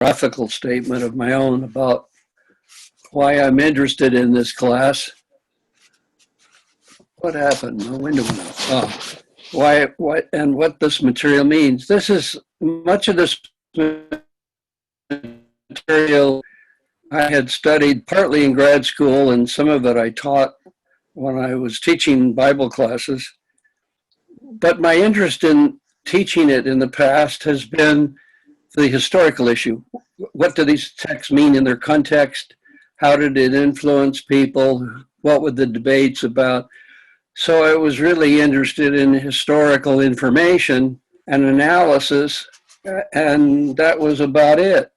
ethical statement of my own about why I'm interested in this class. What happened? My window went up. Oh, why, and what this material means. This is much of this material I had studied partly in grad school, and some of it I taught when I was teaching Bible classes. But my interest in teaching it in the past has been the historical issue. What do these texts mean in their context? How did it influence people? What were the debates about? So I was really interested in historical information and analysis, and that was about it.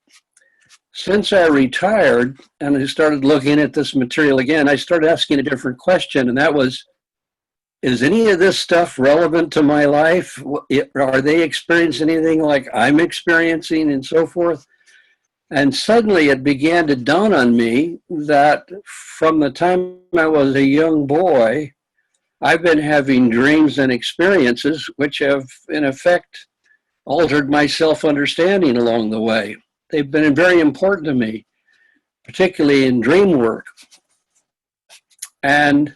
Since I retired and I started looking at this material again, I started asking a different question, and that was, is any of this stuff relevant to my life? Are they experiencing anything like I'm experiencing, and so forth? And suddenly it began to dawn on me that from the time I was a young boy, I've been having dreams and experiences which have, in effect, altered my self-understanding along the way. They've been very important to me, particularly in dream work. And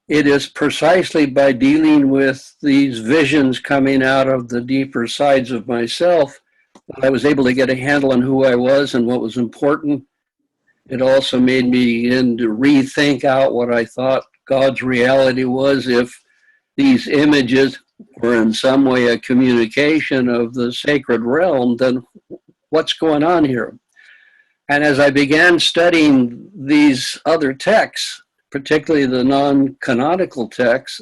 it is precisely by dealing with these visions coming out of the deeper sides of myself that I was able to get a handle on who I was and what was important. It also made me begin to rethink out what I thought God's reality was, if these images were in some way a communication of the sacred realm, then what's going on here? And as I began studying these other texts, particularly the non-canonical texts,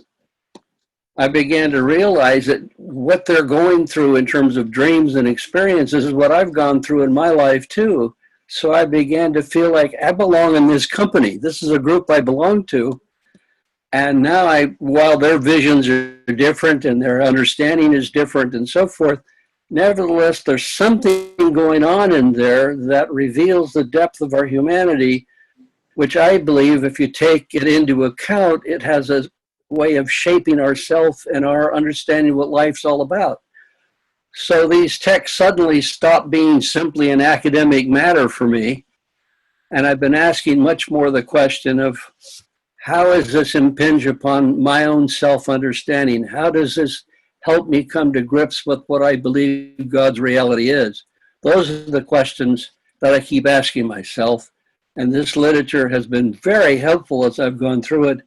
I began to realize that what they're going through in terms of dreams and experiences is what I've gone through in my life too. So I began to feel like I belong in this company. This is a group I belong to. And now while their visions are different and their understanding is different and so forth, nevertheless, there's something going on in there that reveals the depth of our humanity, which I believe, if you take it into account, it has a way of shaping ourselves and our understanding what life's all about. So these texts suddenly stop being simply an academic matter for me, and I've been asking much more the question of, how does this impinge upon my own self-understanding? How does this help me come to grips with what I believe God's reality is? Those are the questions that I keep asking myself. And this literature has been very helpful as I've gone through it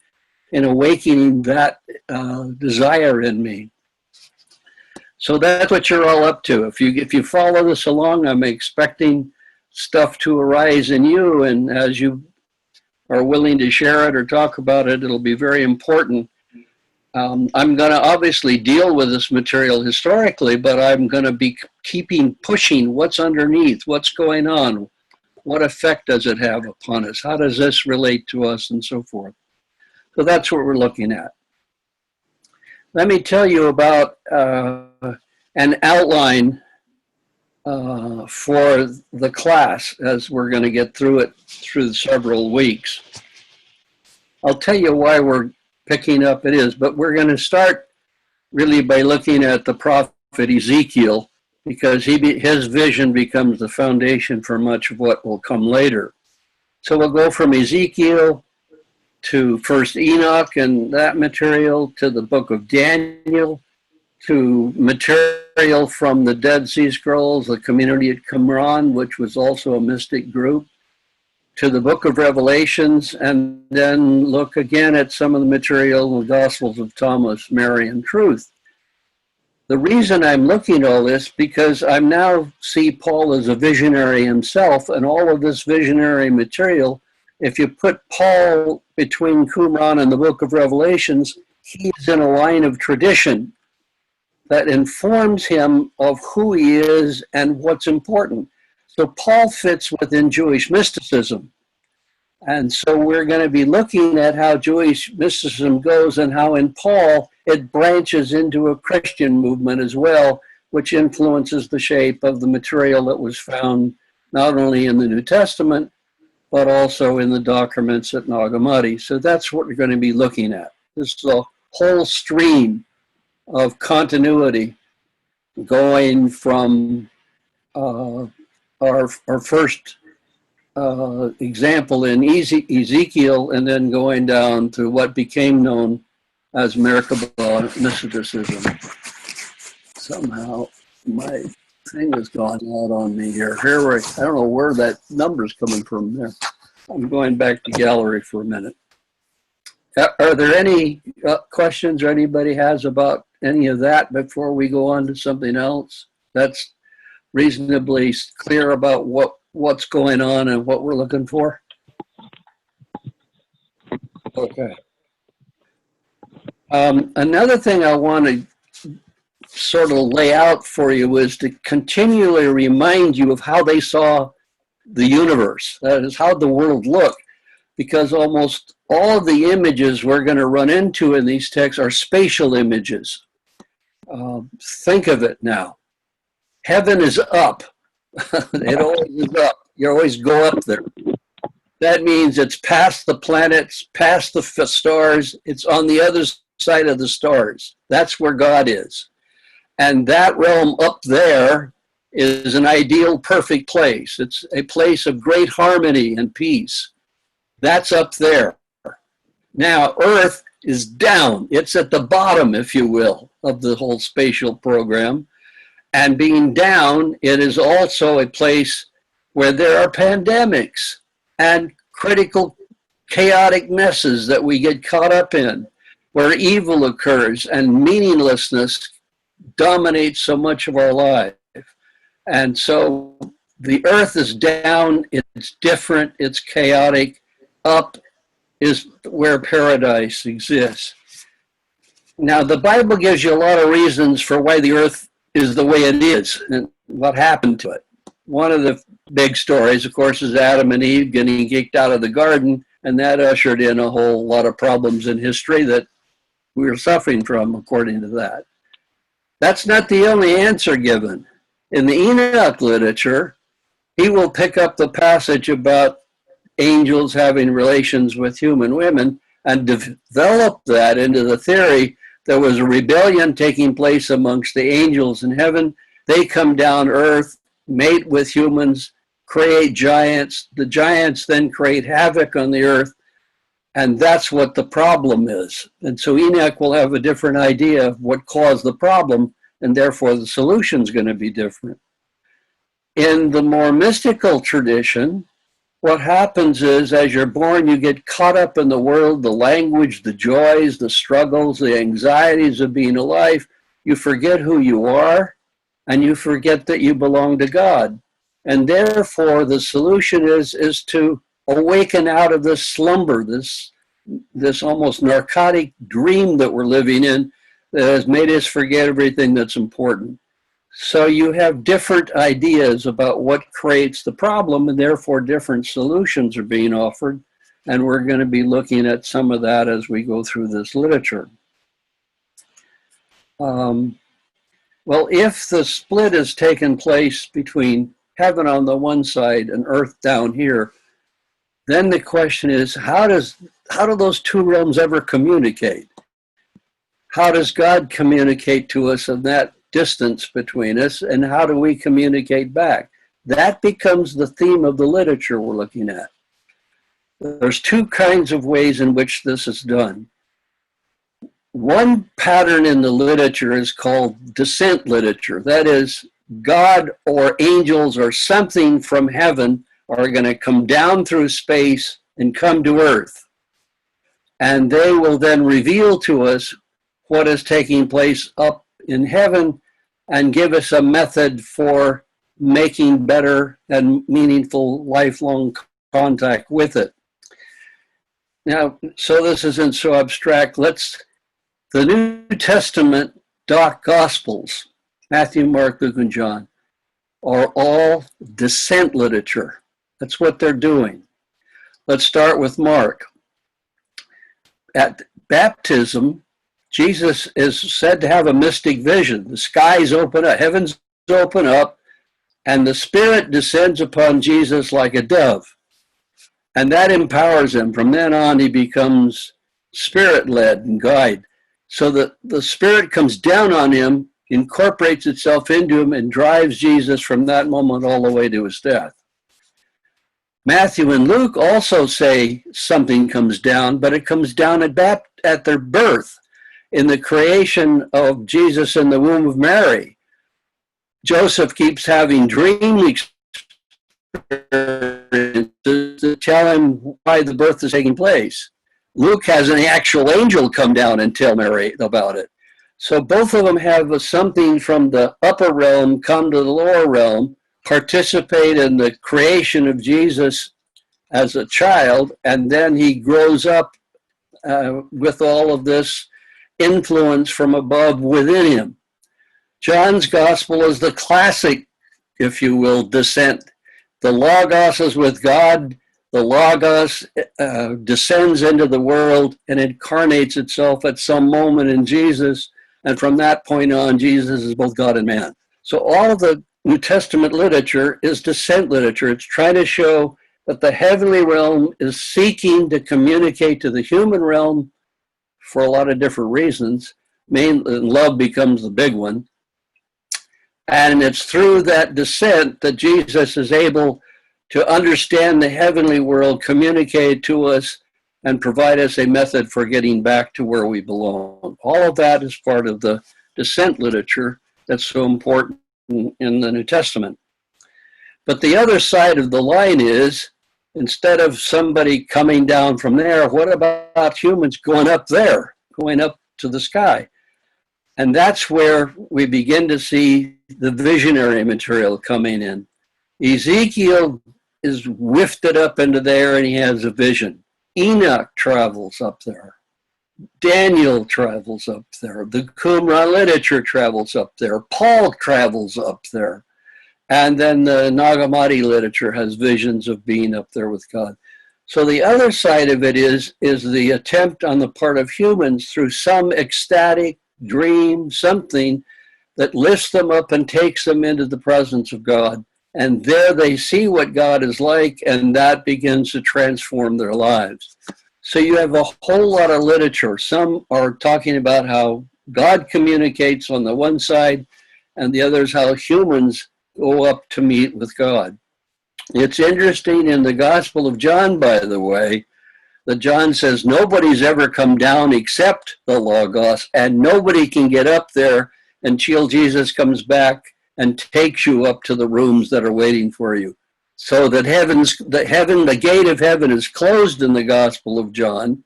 in awakening that desire in me. So that's what you're all up to. If you follow this along, I'm expecting stuff to arise in you, and as you are willing to share it or talk about it, it'll be very important. I'm going to obviously deal with this material historically, but I'm going to be pushing what's underneath, what's going on, what effect does it have upon us, how does this relate to us, and so forth. So that's what we're looking at. Let me tell you about an outline for the class as we're going to get through it through several weeks. I'll tell you why we're picking up it is, but we're going to start really by looking at the prophet Ezekiel, because his vision becomes the foundation for much of what will come later. So we'll go from Ezekiel to First Enoch and that material, to the book of Daniel, to material from the Dead Sea Scrolls, the community at Qumran, which was also a mystic group, to the book of Revelations, and then look again at some of the material in the Gospels of Thomas, Mary, and Truth. The reason I'm looking at all this, because I now see Paul as a visionary himself, and all of this visionary material, if you put Paul between Qumran and the book of Revelations, he's in a line of tradition that informs him of who he is and what's important. So Paul fits within Jewish mysticism. And so we're going to be looking at how Jewish mysticism goes and how in Paul it branches into a Christian movement as well, which influences the shape of the material that was found not only in the New Testament, but also in the documents at Nag Hammadi. So that's what we're going to be looking at. This is a whole stream of continuity going from a our first example in Ezekiel, and then going down to what became known as Merkabah Mysticism. Somehow my thing has gone out on me here. I don't know where that number's coming from there. I'm going back to gallery for a minute. Are there any questions or anybody has about any of that before we go on to something else that's reasonably clear about what's going on and what we're looking for? Okay. Another thing I want to sort of lay out for you is to continually remind you of how they saw the universe. That is how the world looked, because almost all of the images we're going to run into in these texts are spatial images. Think of it now. Heaven is up. It always is up. You always go up there. That means it's past the planets, past the stars. It's on the other side of the stars. That's where God is. And that realm up there is an ideal, perfect place. It's a place of great harmony and peace. That's up there. Now, Earth is down. It's at the bottom, if you will, of the whole spatial program. And being down, it is also a place where there are pandemics and critical, chaotic messes that we get caught up in, where evil occurs and meaninglessness dominates so much of our life. And so the earth is down, it's different, it's chaotic. Up is where paradise exists. Now, the Bible gives you a lot of reasons for why the earth is the way it is and what happened to it. One of the big stories, of course, is Adam and Eve getting kicked out of the garden, and that ushered in a whole lot of problems in history that we are suffering from, according to that. That's not the only answer given. In the Enoch literature, he will pick up the passage about angels having relations with human women and develop that into the theory there was a rebellion taking place amongst the angels in heaven. They come down earth, mate with humans, create giants. The giants then create havoc on the earth, and that's what the problem is. And so Enoch will have a different idea of what caused the problem, and therefore the solution is going to be different. In the more mystical tradition, what happens is, as you're born, you get caught up in the world, the language, the joys, the struggles, the anxieties of being alive. You forget who you are, and you forget that you belong to God. And therefore, the solution is to awaken out of this slumber, this almost narcotic dream that we're living in that has made us forget everything that's important. So you have different ideas about what creates the problem, and therefore different solutions are being offered. And we're going to be looking at some of that as we go through this literature. Well, if the split has taken place between heaven on the one side and earth down here, then the question is, how do those two realms ever communicate? How does God communicate to us in that distance between us, and how do we communicate back? That becomes the theme of the literature we're looking at. There's two kinds of ways in which this is done. One pattern in the literature is called descent literature. That is, God or angels or something from heaven are going to come down through space and come to earth. And they will then reveal to us what is taking place up in heaven and give us a method for making better and meaningful lifelong contact with it. Now, so this isn't so abstract. The New Testament Gospels, Matthew, Mark, Luke, and John, are all descent literature. That's what they're doing. Let's start with Mark. At baptism, Jesus is said to have a mystic vision. The skies open up, heavens open up, and the Spirit descends upon Jesus like a dove. And that empowers him. From then on, he becomes Spirit-led and guided. So that the Spirit comes down on him incorporates itself into him and drives Jesus from that moment all the way to his death. Matthew and Luke also say something comes down, but it comes down at their birth, in the creation of Jesus in the womb of Mary. Joseph keeps having dream experiences to tell him why the birth is taking place. Luke has an actual angel come down and tell Mary about it. So both of them have something from the upper realm come to the lower realm, participate in the creation of Jesus as a child, and then he grows up with all of this influence from above within him. John's gospel is the classic, if you will, descent. The Logos is with God. The Logos descends into the world and incarnates itself at some moment in Jesus. And from that point on, Jesus is both God and man. So all of the New Testament literature is descent literature. It's trying to show that the heavenly realm is seeking to communicate to the human realm for a lot of different reasons. Mainly, love becomes the big one. And it's through that descent that Jesus is able to understand the heavenly world, communicate to us, and provide us a method for getting back to where we belong. All of that is part of the descent literature that's so important in the New Testament. But the other side of the line is, instead of somebody coming down from there, what about humans going up there, going up to the sky? And that's where we begin to see the visionary material coming in. Ezekiel is whiffed up into there and he has a vision. Enoch travels up there. Daniel travels up there. The Qumran literature travels up there. Paul travels up there. And then the Nag Hammadi literature has visions of being up there with God. So the other side of it is the attempt on the part of humans through some ecstatic dream, something that lifts them up and takes them into the presence of God. And there they see what God is like, and that begins to transform their lives. So you have a whole lot of literature. Some are talking about how God communicates on the one side, and the others how humans go up to meet with God. It's interesting in the Gospel of John, by the way, that John says nobody's ever come down except the Logos, and nobody can get up there until Jesus comes back and takes you up to the rooms that are waiting for you. So that the gate of heaven is closed in the Gospel of John,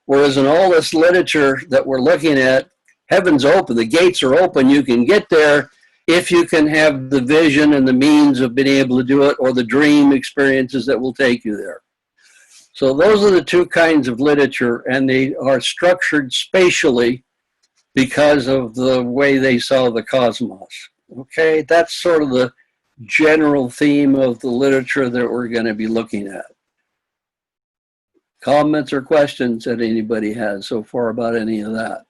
whereas in all this literature that we're looking at, heaven's open, the gates are open, you can get there if you can have the vision and the means of being able to do it, or the dream experiences that will take you there. So those are the two kinds of literature, and they are structured spatially because of the way they saw the cosmos. Okay, that's sort of the general theme of the literature that we're going to be looking at. Comments or questions that anybody has so far about any of that?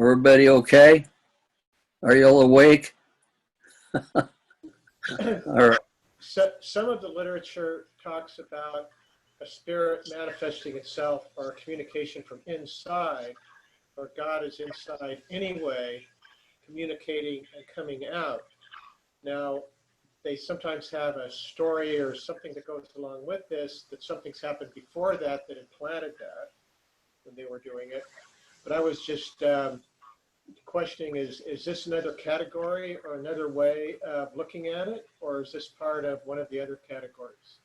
Everybody okay? Are you all awake? All right. So, some of the literature talks about a spirit manifesting itself or communication from inside, or God is inside anyway, communicating and coming out. Now, they sometimes have a story or something that goes along with this, that something's happened before that implanted that when they were doing it. But I was just questioning, is this another category or another way of looking at it, or is this part of one of the other categories?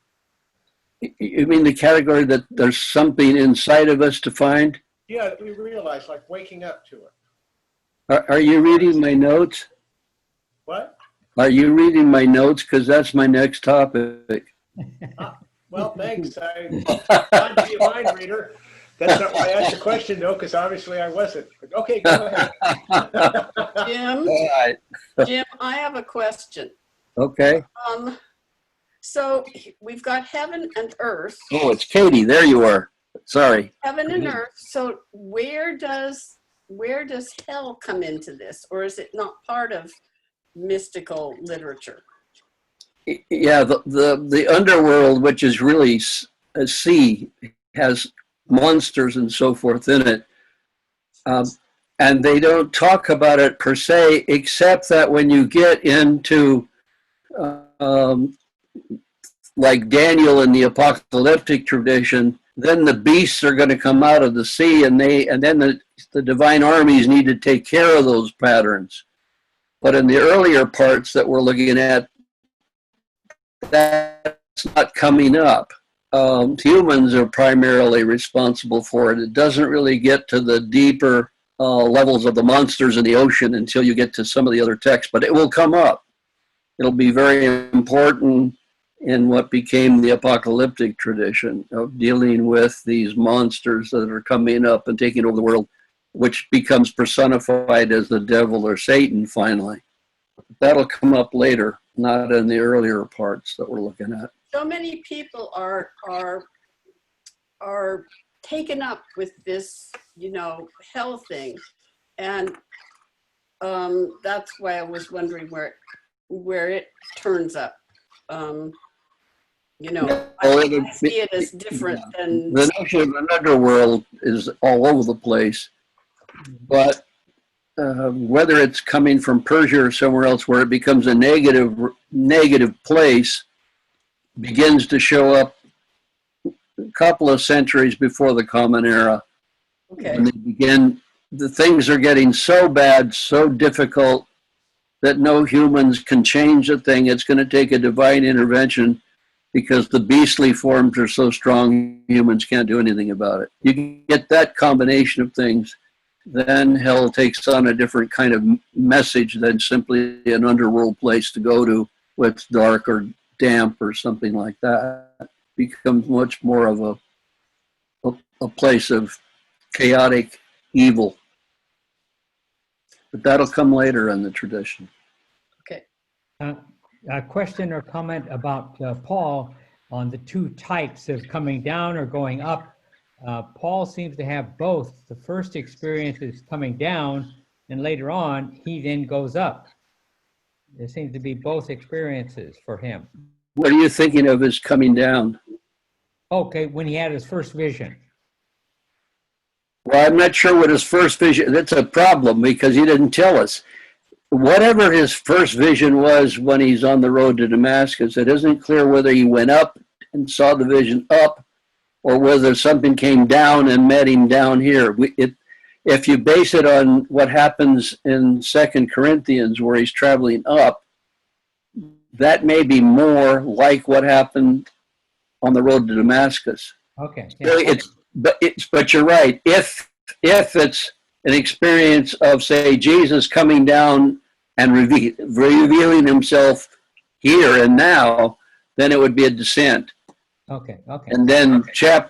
You mean the category that there's something inside of us to find? Yeah, we realize, like waking up to it. Are you reading my notes? What? Are you reading my notes? Because that's my next topic. Well, thanks. I'm glad to be a mind reader. That's not why I asked the question, though, because obviously I wasn't. But okay, go ahead. Jim, Right. Jim, I have a question. Okay. So we've got heaven and earth. Oh, it's Katie. There you are. Sorry. Heaven and earth. So where does hell come into this, or is it not part of mystical literature? Yeah, the underworld, which is really a sea, has monsters and so forth in it. And they don't talk about it per se, except that when you get into um, like Daniel in the Apocalyptic Tradition, then the beasts are going to come out of the sea, and then the divine armies need to take care of those patterns. But in the earlier parts that we're looking at, that's not coming up. Humans are primarily responsible for it. It doesn't really get to the deeper levels of the monsters in the ocean until you get to some of the other texts, but it will come up. It'll be very important in what became the apocalyptic tradition of dealing with these monsters that are coming up and taking over the world, which becomes personified as the devil or Satan finally. That'll come up later, not in the earlier parts that we're looking at. So many people are taken up with this, hell thing, and that's why I was wondering where it turns up. I see it as different than the notion of an underworld is all over the place, but whether it's coming from Persia or somewhere else where it becomes a negative place begins to show up a couple of centuries before the Common Era. Okay. When the things are getting so bad, so difficult that no humans can change a thing. It's going to take a divine intervention because the beastly forms are so strong, humans can't do anything about it. You can get that combination of things, then hell takes on a different kind of message than simply an underworld place to go to where it's dark or damp or something like that. It becomes much more of a place of chaotic evil. But that'll come later in the tradition. Okay. A question or comment about Paul on the two types of coming down or going up. Paul seems to have both. The first experience is coming down, and later on, he then goes up. There seems to be both experiences for him. What are you thinking of as coming down? Okay, when he had his first vision. Well, I'm not sure what his first vision, that's a problem because he didn't tell us. Whatever his first vision was when he's on the road to Damascus, it isn't clear whether he went up and saw the vision up or whether something came down and met him down here. If you base it on what happens in 2 Corinthians where he's traveling up, that may be more like what happened on the road to Damascus. Okay. Yeah. But you're right. If it's an experience of, say, Jesus coming down and revealing himself here and now, then it would be a descent. Okay. And then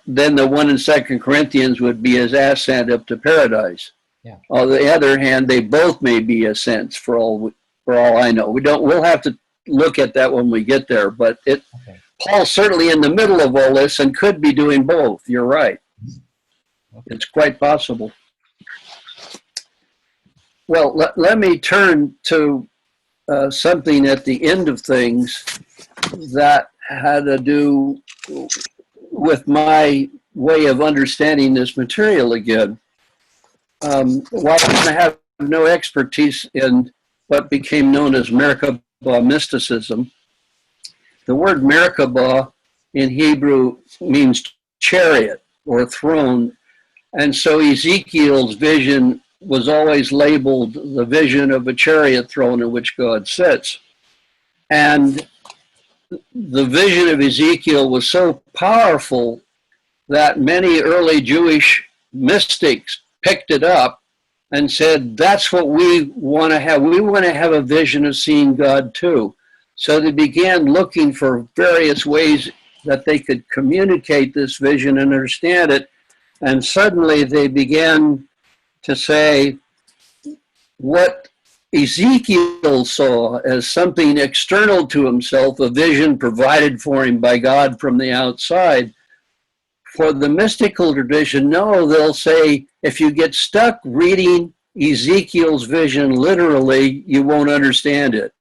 then the one in 2 Corinthians would be his ascent up to paradise. Yeah. On the other hand, they both may be ascents for all I know. We'll have to look at that when we get there. But Paul's certainly in the middle of all this and could be doing both. You're right. Okay. It's quite possible. Well, let me turn to something at the end of things that had to do with my way of understanding this material again. While I have no expertise in what became known as Merkabah mysticism, the word Merkabah in Hebrew means chariot or throne. And so Ezekiel's vision was always labeled the vision of a chariot throne in which God sits. And the vision of Ezekiel was so powerful that many early Jewish mystics picked it up and said, that's what we want to have. We want to have a vision of seeing God too. So they began looking for various ways that they could communicate this vision and understand it. And suddenly they began to say what Ezekiel saw as something external to himself, a vision provided for him by God from the outside. For the mystical tradition, no, they'll say, if you get stuck reading Ezekiel's vision literally, you won't understand it.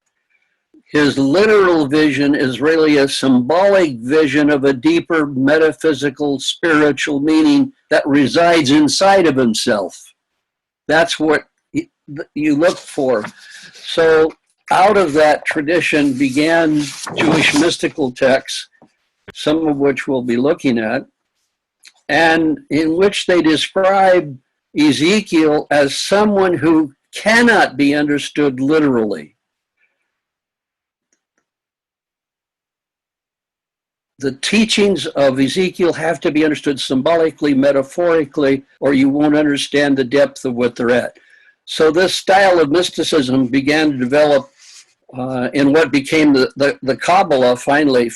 His literal vision is really a symbolic vision of a deeper metaphysical, spiritual meaning that resides inside of himself. That's what you look for. So out of that tradition began Jewish mystical texts, some of which we'll be looking at, and in which they describe Ezekiel as someone who cannot be understood literally. The teachings of Ezekiel have to be understood symbolically, metaphorically, or you won't understand the depth of what they're at. So this style of mysticism began to develop in what became the Kabbalah finally.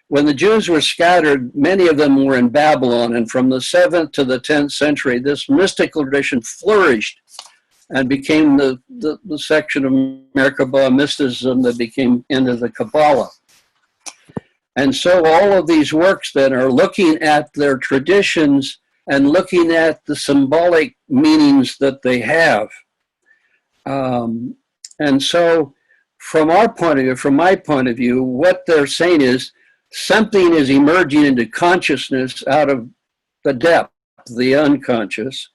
When the Jews were scattered, many of them were in Babylon, and from the 7th to the 10th century, this mystical tradition flourished and became the section of Merkabah mysticism that became into the Kabbalah. And so all of these works then are looking at their traditions and looking at the symbolic meanings that they have. And so from our point of view, from my point of view, what they're saying is something is emerging into consciousness out of the depth, the unconscious.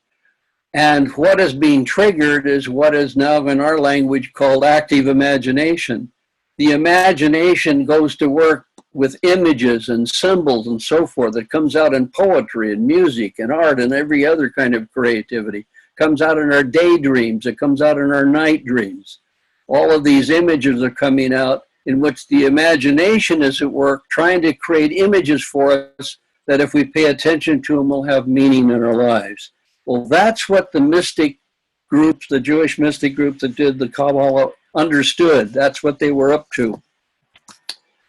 And what is being triggered is what is now in our language called active imagination. The imagination goes to work with images and symbols and so forth. It comes out in poetry and music and art and every other kind of creativity. It comes out in our daydreams. It comes out in our night dreams. All of these images are coming out in which the imagination is at work trying to create images for us that if we pay attention to them will have meaning in our lives. Well, that's what the mystic groups, the Jewish mystic group that did the Kabbalah understood. That's what they were up to.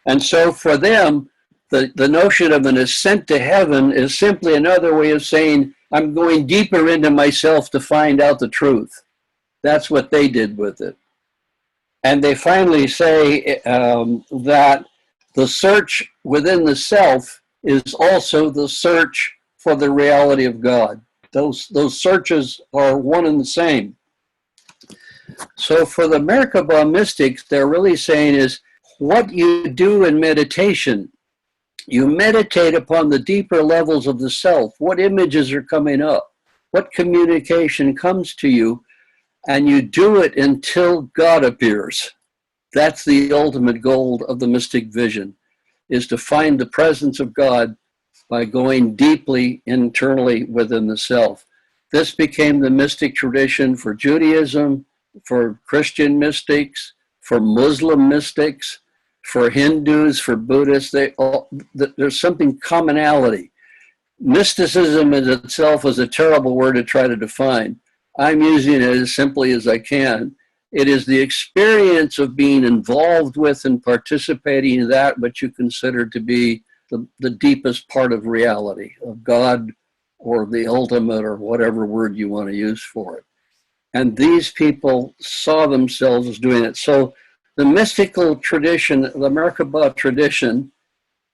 And so for them, the notion of an ascent to heaven is simply another way of saying, I'm going deeper into myself to find out the truth. That's what they did with it. And they finally say that the search within the self is also the search for the reality of God. Those searches are one and the same. So for the Merkabah mystics, they're really saying is what you do in meditation. You meditate upon the deeper levels of the self. What images are coming up? What communication comes to you? And you do it until God appears. That's the ultimate goal of the mystic vision, is to find the presence of God by going deeply internally within the self. This became the mystic tradition for Judaism, for Christian mystics, for Muslim mystics, for Hindus, for Buddhists. There's something commonality. Mysticism in itself is a terrible word to try to define. I'm using it as simply as I can. It is the experience of being involved with and participating in that which you consider to be the deepest part of reality, of God or the ultimate or whatever word you want to use for it. And these people saw themselves as doing it. So the mystical tradition, the Merkabah tradition,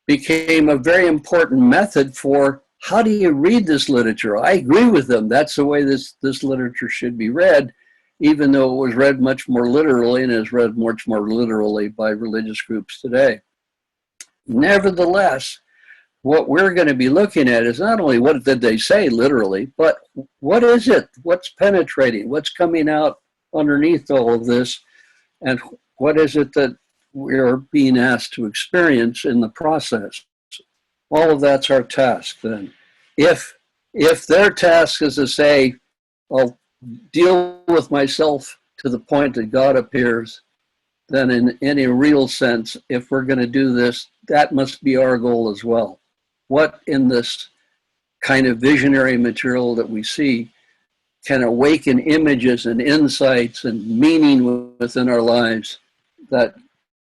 became a very important method for how do you read this literature? I agree with them. That's the way this literature should be read, even though it was read much more literally and is read much more literally by religious groups today. Nevertheless, what we're going to be looking at is not only what did they say literally, but what is it? What's penetrating? What's coming out underneath all of this? And what is it that we're being asked to experience in the process? All of that's our task then. If their task is to say, I'll deal with myself to the point that God appears, then in any real sense, if we're going to do this, that must be our goal as well. What in this kind of visionary material that we see can awaken images and insights and meaning within our lives that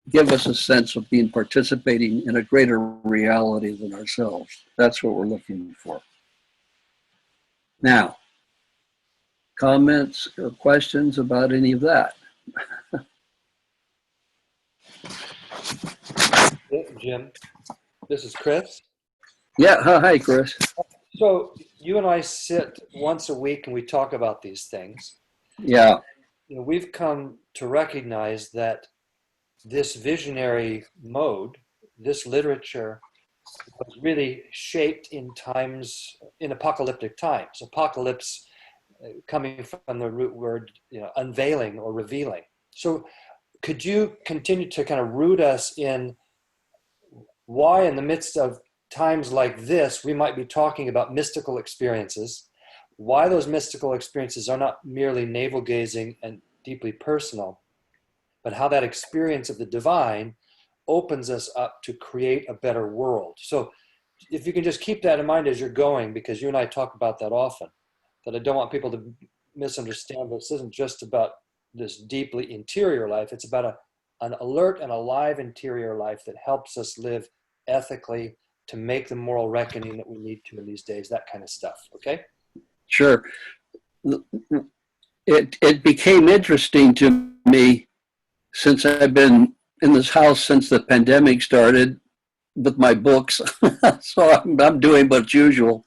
give us a sense of being participating in a greater reality than ourselves. That's what we're looking for. Now, comments or questions about any of that? Jim, this is Chris. Yeah, hi, Chris. So you and I sit once a week and we talk about these things. Yeah. You know, we've come to recognize that this visionary mode, this literature, was really shaped in apocalyptic times. Apocalypse coming from the root word, unveiling or revealing. So could you continue to kind of root us in why in the midst of times like this, we might be talking about mystical experiences, why those mystical experiences are not merely navel-gazing and deeply personal, but how that experience of the divine opens us up to create a better world. So if you can just keep that in mind as you're going, because you and I talk about that often, that I don't want people to misunderstand this isn't just about this deeply interior life, it's about an alert and alive interior life that helps us live ethically, to make the moral reckoning that we need to in these days, that kind of stuff, okay? Sure. It became interesting to me since I've been in this house since the pandemic started with my books. So I'm doing what's usual.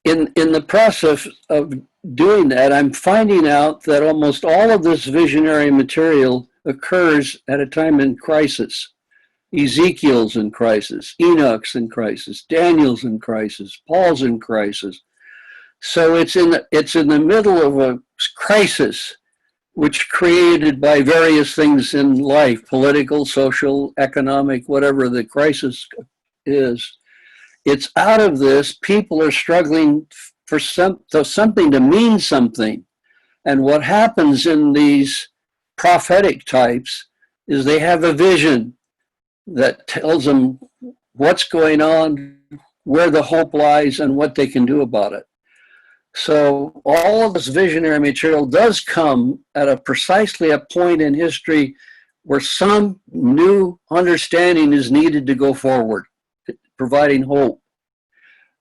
In the process of doing that, I'm finding out that almost all of this visionary material occurs at a time in crisis. Ezekiel's in crisis, Enoch's in crisis, Daniel's in crisis, Paul's in crisis. So it's in the middle of a crisis, which created by various things in life, political, social, economic, whatever the crisis is. It's out of this, people are struggling for something to mean something. And what happens in these prophetic types is they have a vision that tells them what's going on, where the hope lies, and what they can do about it. So all of this visionary material does come at precisely a point in history where some new understanding is needed to go forward, providing hope.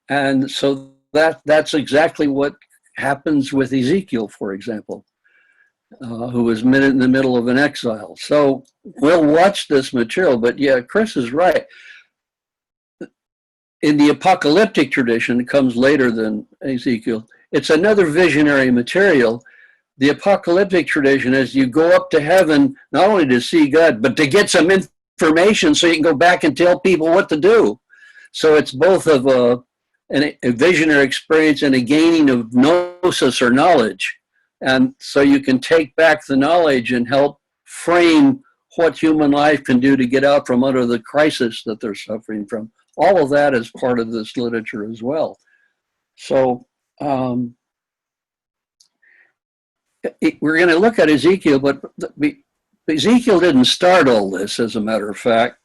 And so that's exactly what happens with Ezekiel, for example, who was in the middle of an exile. So we'll watch this material, but yeah, Chris is right. In the apocalyptic tradition, it comes later than Ezekiel. It's another visionary material. The apocalyptic tradition is you go up to heaven, not only to see God, but to get some information so you can go back and tell people what to do. So it's both of a visionary experience and a gaining of gnosis or knowledge. And so you can take back the knowledge and help frame what human life can do to get out from under the crisis that they're suffering from. All of that is part of this literature as well. So we're going to look at Ezekiel, but Ezekiel didn't start all this, as a matter of fact.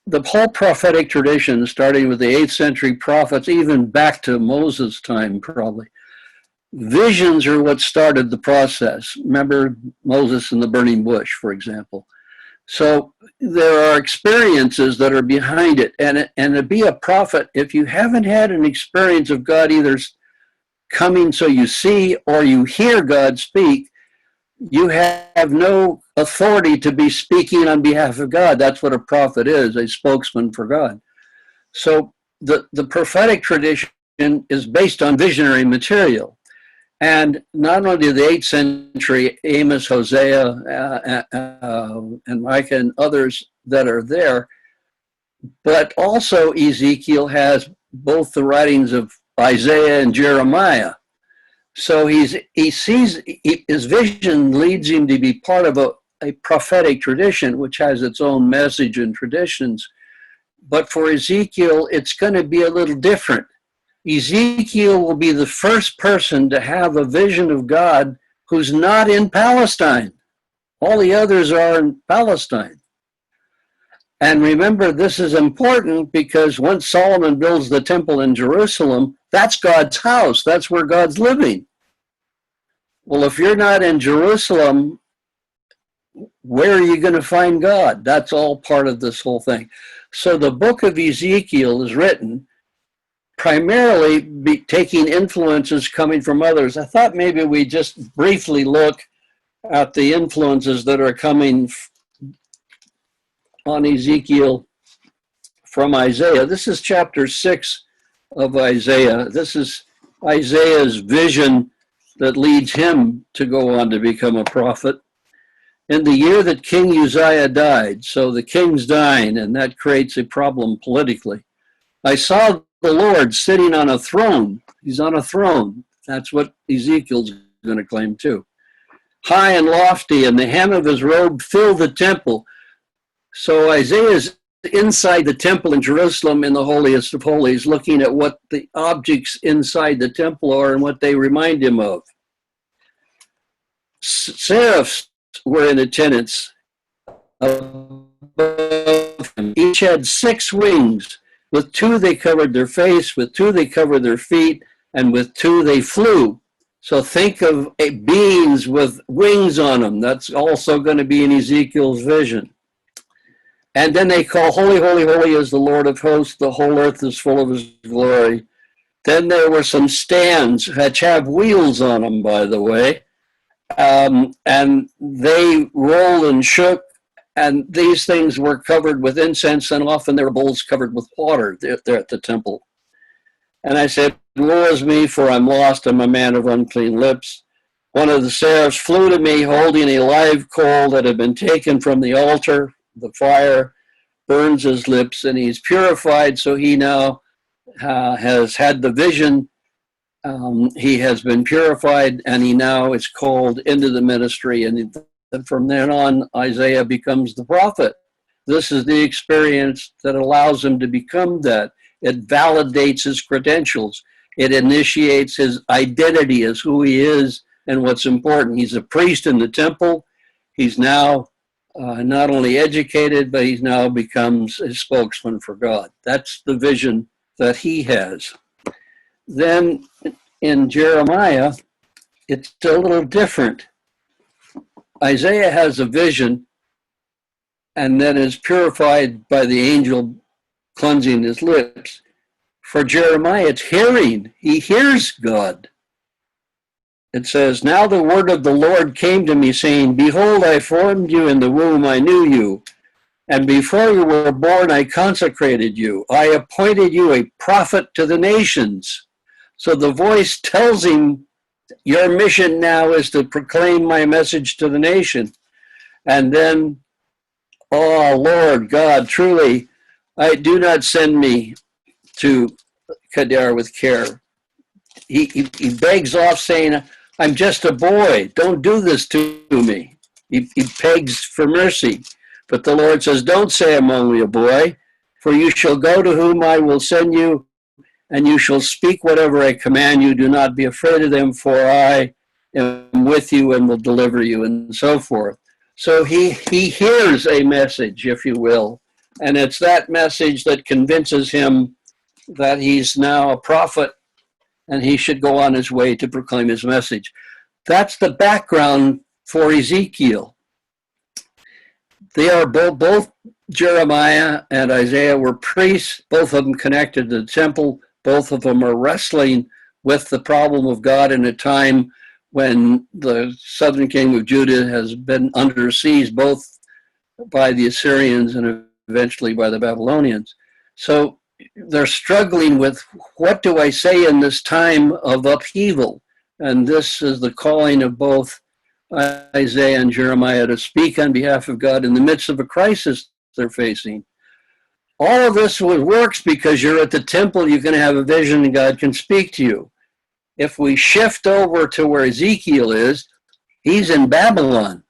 The whole prophetic tradition, starting with the 8th century prophets, even back to Moses' time probably, visions are what started the process. Remember Moses and the burning bush, for example. So there are experiences that are behind it. And to be a prophet, if you haven't had an experience of God either coming so you see or you hear God speak, you have no authority to be speaking on behalf of God. That's what a prophet is, a spokesman for God. So the prophetic tradition is based on visionary material. And not only the 8th century, Amos, Hosea, and Micah and others that are there, but also Ezekiel has both the writings of Isaiah and Jeremiah. So his vision leads him to be part of a prophetic tradition, which has its own message and traditions. But for Ezekiel, it's going to be a little different. Ezekiel will be the first person to have a vision of God who's not in Palestine. All the others are in Palestine. And remember, this is important because once Solomon builds the temple in Jerusalem, that's God's house. That's where God's living. Well, if you're not in Jerusalem, where are you going to find God? That's all part of this whole thing. So the book of Ezekiel is written primarily taking influences coming from others. I thought maybe we just briefly look at the influences that are coming on Ezekiel from Isaiah. This is chapter 6 of Isaiah. This is Isaiah's vision that leads him to go on to become a prophet. In the year that King Uzziah died, so the king's dying, and that creates a problem politically. I saw the Lord sitting on a throne. He's on a throne. That's what Ezekiel's going to claim too. High and lofty, and the hem of his robe filled the temple. So Isaiah's inside the temple in Jerusalem in the holiest of holies, looking at what the objects inside the temple are and what they remind him of. Seraphs were in attendance above him. Each had 6 wings. With 2 they covered their face, with 2 they covered their feet, and with 2 they flew. So think of beings with wings on them. That's also going to be in Ezekiel's vision. And then they call, holy, holy, holy is the Lord of hosts. The whole earth is full of his glory. Then there were some stands which have wheels on them, by the way. And they rolled and shook. And these things were covered with incense, and often there were bowls covered with water there at the temple. And I said, woe is me, for I'm lost. I'm a man of unclean lips. One of the seraphs flew to me, holding a live coal that had been taken from the altar. The fire burns his lips, and he's purified, so he now has had the vision. He has been purified, and he now is called into the ministry, and from then on, Isaiah becomes the prophet. This is the experience that allows him to become that. It validates his credentials. It initiates his identity as who he is and what's important. He's a priest in the temple. He's now not only educated, but he now becomes a spokesman for God. That's the vision that he has. Then in Jeremiah, it's a little different. Isaiah has a vision and then is purified by the angel cleansing his lips. For Jeremiah, it's hearing. He hears God. It says, now the word of the Lord came to me, saying, behold, I formed you in the womb, I knew you. And before you were born, I consecrated you. I appointed you a prophet to the nations. So the voice tells him, your mission now is to proclaim my message to the nation. And then, oh, Lord God, truly, I do not send me to Kedar with care. He begs off saying, I'm just a boy. Don't do this to me. He begs for mercy. But the Lord says, don't say I'm only a boy, for you shall go to whom I will send you, and you shall speak whatever I command you. Do not be afraid of them, for I am with you and will deliver you, and so forth. So he hears a message, if you will, and it's that message that convinces him that he's now a prophet and he should go on his way to proclaim his message. That's the background for Ezekiel. They are both Jeremiah and Isaiah were priests, both of them connected to the temple. Both of them are wrestling with the problem of God in a time when the southern kingdom of Judah has been under siege, both by the Assyrians and eventually by the Babylonians. So they're struggling with, what do I say in this time of upheaval? And this is the calling of both Isaiah and Jeremiah to speak on behalf of God in the midst of a crisis they're facing. All of this works because you're at the temple, you can have a vision and God can speak to you. If we shift over to where Ezekiel is, he's in Babylon.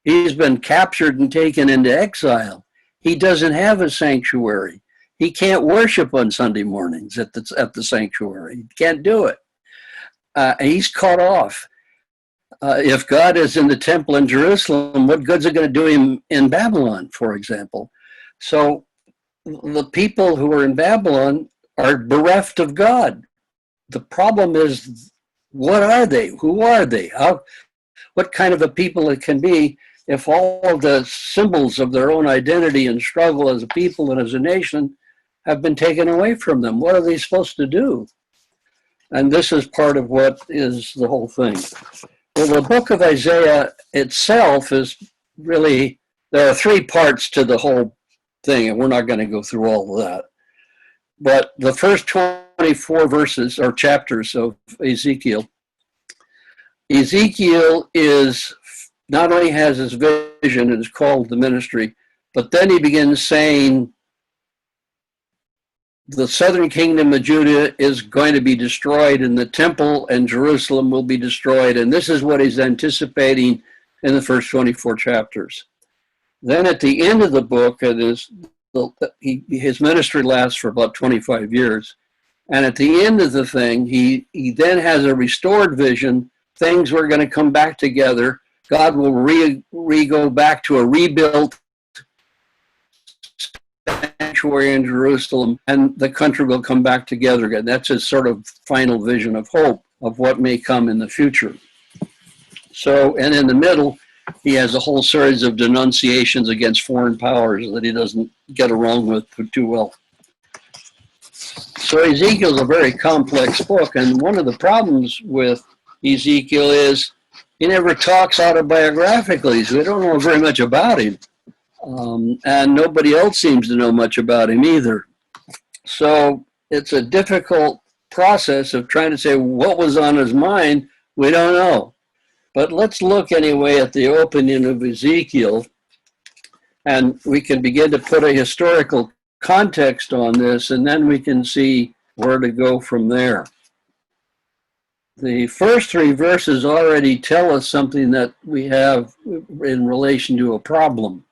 He's been captured and taken into exile. He doesn't have a sanctuary. He can't worship on Sunday mornings at the sanctuary. He can't do it. He's cut off. If God is in the temple in Jerusalem, what good's it going to do him in Babylon, for example? So the people who are in Babylon are bereft of God. The problem is, what are they? Who are they? What kind of a people it can be if all of the symbols of their own identity and struggle as a people and as a nation have been taken away from them? What are they supposed to do? And this is part of what is the whole thing. Well, the book of Isaiah itself is really, there are 3 parts to the whole thing, and we're not going to go through all of that. But the first 24 verses or chapters of Ezekiel, Ezekiel is not only has his vision and is called the ministry, but then he begins saying the southern kingdom of Judah is going to be destroyed, and the temple and Jerusalem will be destroyed. And this is what he's anticipating in the first 24 chapters. Then at the end of the book, his ministry lasts for about 25 years. And at the end of the thing, he then has a restored vision. Things were going to come back together. God will go back to a rebuilt sanctuary in Jerusalem, and the country will come back together again. That's his sort of final vision of hope of what may come in the future. So, and in the middle, he has a whole series of denunciations against foreign powers that he doesn't get along with too well. So Ezekiel is a very complex book, and one of the problems with Ezekiel is he never talks autobiographically, so we don't know very much about him. And nobody else seems to know much about him either. So it's a difficult process of trying to say what was on his mind. We don't know. But let's look anyway at the opening of Ezekiel, and we can begin to put a historical context on this, and then we can see where to go from there. The first three verses already tell us something that we have in relation to a problem.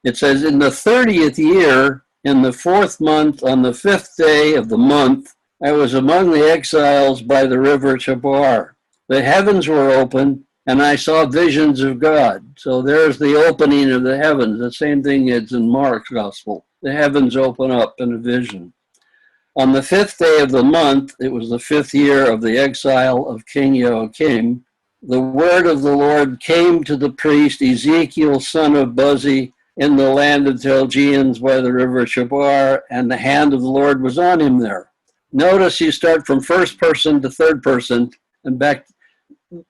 It says, in the 30th year, in the 4th month, on the 5th day of the month, I was among the exiles by the river Chabar. The heavens were open, and I saw visions of God. So there's the opening of the heavens. The same thing is in Mark's gospel. The heavens open up in a vision. On the 5th day of the month, it was the 5th year of the exile of King Joachim, the word of the Lord came to the priest Ezekiel, son of Buzi, in the land of Chaldeans by the river Chabar, and the hand of the Lord was on him there. Notice you start from first person to third person and back.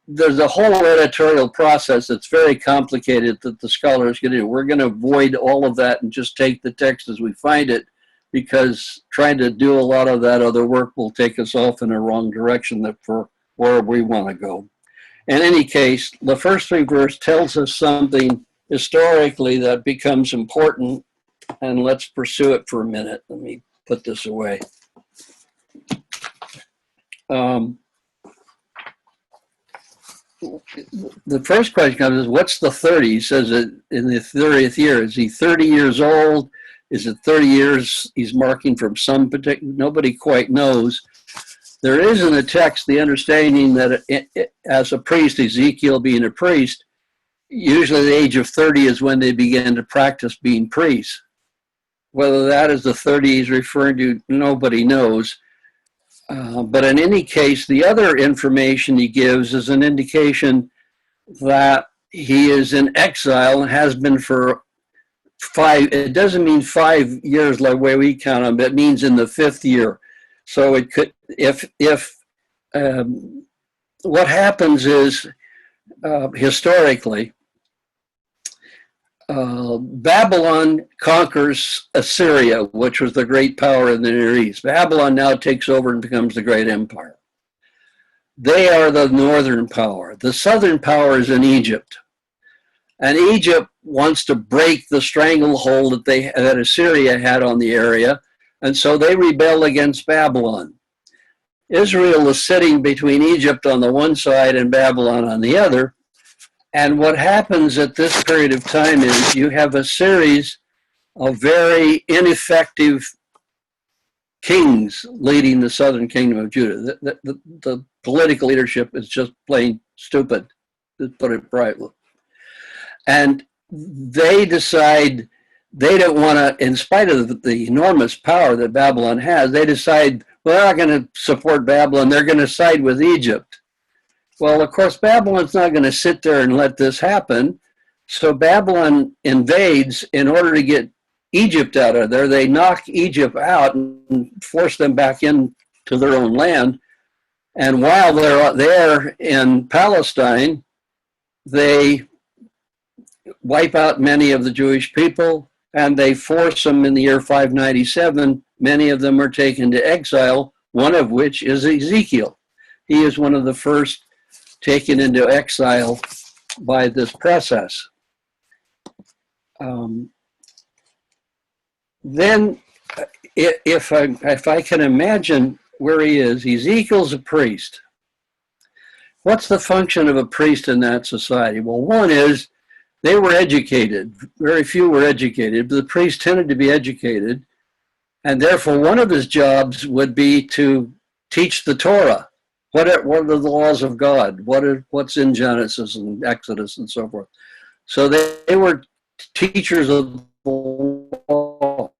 There's a whole editorial process that's very complicated that the scholars get into. We're going to avoid all of that and just take the text as we find it, because trying to do a lot of that other work will take us off in a wrong direction for where we want to go. In any case, the first three verses tells us something historically that becomes important, and let's pursue it for a minute. Let me put this away. The first question comes is, what's the 30? He says that in the 30th year. Is he 30 years old? Is it 30 years he's marking from some particular? Nobody quite knows. There is in the text the understanding that as a priest, Ezekiel being a priest, usually the age of 30 is when they begin to practice being priests. Whether that is the 30 he's referring to, nobody knows. But in any case, the other information he gives is an indication that he is in exile and has been for 5. It doesn't mean 5 years like the way we count them, but it means in the 5th year. So it could, if what happens is, historically, Babylon conquers Assyria, which was the great power in the Near East. Babylon now takes over and becomes the great empire. They are the northern power. The southern power is in Egypt. And Egypt wants to break the stranglehold that Assyria had on the area, and so they rebel against Babylon. Israel is sitting between Egypt on the one side and Babylon on the other. And what happens at this period of time is you have a series of very ineffective kings leading the southern kingdom of Judah. The political leadership is just plain stupid, to put it brightly. And they decide they don't want to, in spite of the enormous power that Babylon has, they decide, well, they're not going to support Babylon, they're going to side with Egypt. Well, of course, Babylon's not going to sit there and let this happen. So Babylon invades in order to get Egypt out of there. They knock Egypt out and force them back into their own land. And while they're there in Palestine, they wipe out many of the Jewish people, and they force them in the year 597. Many of them are taken to exile, one of which is Ezekiel. He is one of the first taken into exile by this process. Then if I can imagine where he is, Ezekiel's a priest. What's the function of a priest in that society? Well, one is they were educated. Very few were educated, but the priest tended to be educated. And therefore, one of his jobs would be to teach the Torah. What are the laws of God? What's in Genesis and Exodus and so forth? So they were teachers of the law.